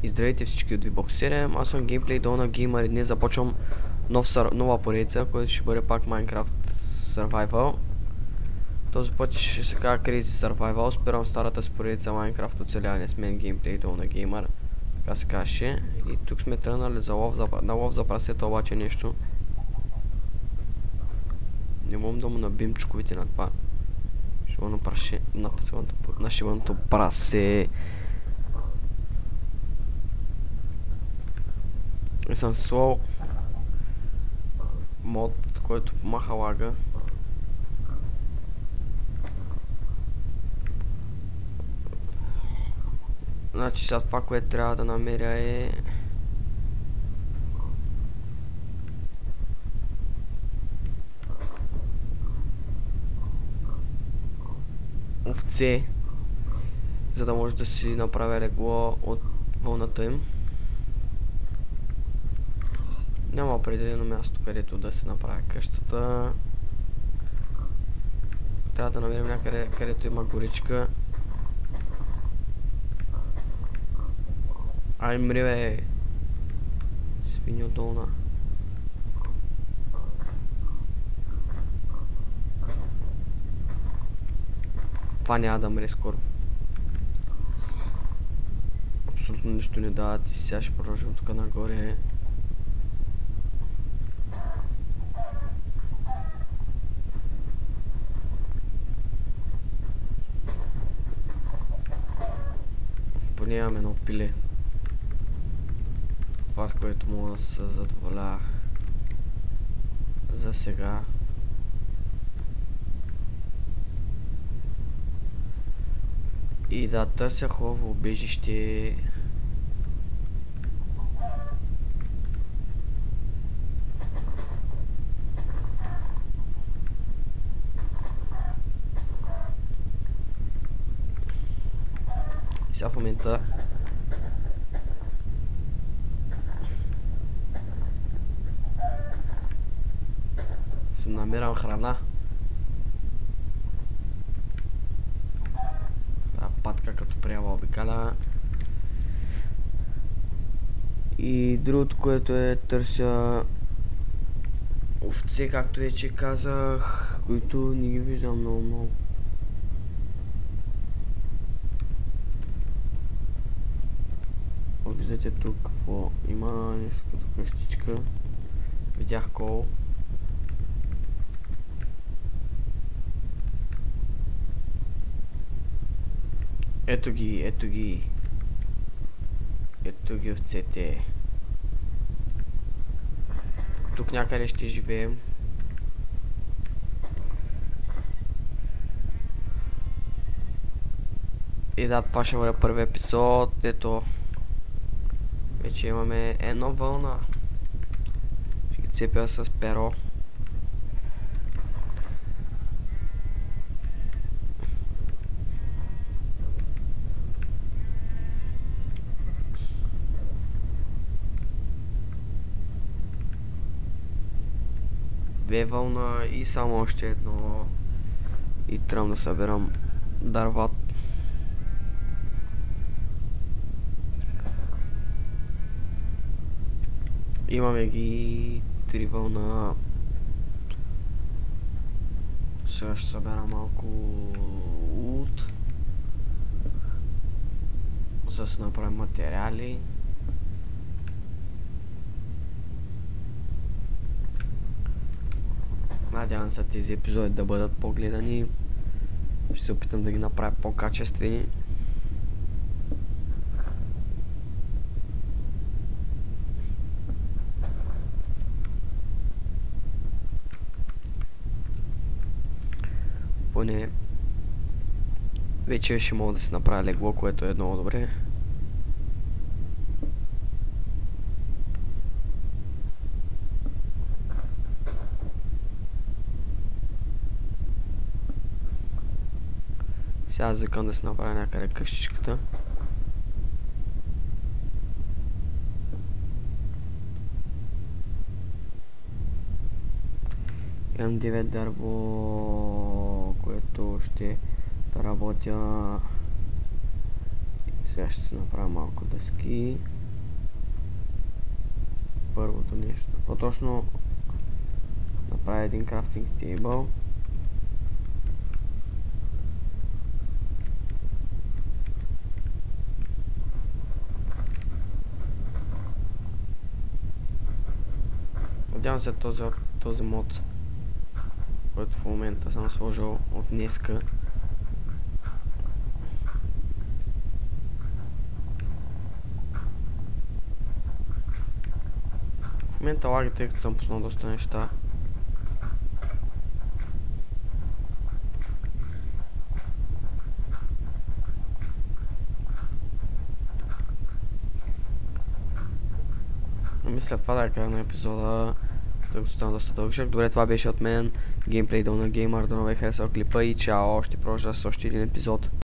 И здравейте всички от VBOX 7, аз съм Gameplay Dona Gamer и днес започвам нова поредица, който ще бъде пак Minecraft Survival. Този път ще се казва Crazy Survival, спирам старата си поредица Minecraft оцеляване с мен Gameplay Dona Gamer. Така се каже. И тук сме тръгнали за лов за прасета, обаче нещо. Не мога да му набим чуковите на това. На шибаното прасе. И съм слол мод, който помаха лага. Значи сега това, което трябва да намеря е... овце, за да може да си направя легло от вълната им. Няма определено място, където да се направя къщата. Трябва да намерим някъде, където има горичка. Ай, мри, бе! Свиньо долна. Това няма да мре скоро. Абсолютно нищо не дават и сега ще продължим тук нагоре. Поне имам едно пиле. Това, с което мога да се задоволя за сега. И да търся хубаво убежище. И сега в момента си намирам храна. Патка като приема обикаля. И другото, което е, търся овце, както вече казах, които не ги виждам много. Виждате тук какво има, нещо като къщичка. Видях кол. Ето ги. Ето ги овцете. Тук някъде ще живеем. И да, това ще бъде първи епизод. Ето. Вече имаме едно вълна. Ще ги цепя с перо. Две вълна и само още едно. И трябва да събирам дърват. Имаме ги 3 вълна. Сега ще събера малко лут, за да си направим материали. Надявам се тези епизоди да бъдат по-гледани. Ще се опитам да ги направя по-качествени. Поне вече ще мога да си направя легло, което е много добре. Сега закън да си направя някъде къщичката. Имам 9 дърво, което ще работя. Сега ще си направя малко дъски. първото нещо. По-точно направя един крафтинг тейбъл. Надявам се този мод, който в момента съм сложил от днеска. В момента лаги, тъй като съм пуснал доста неща. Мисля това да е края на епизода, тъй като стана доста дълъг. Добре, това беше от мен. Геймплей Дона Геймър. До нове харесал клипа и чао. Ще продължа с още един епизод.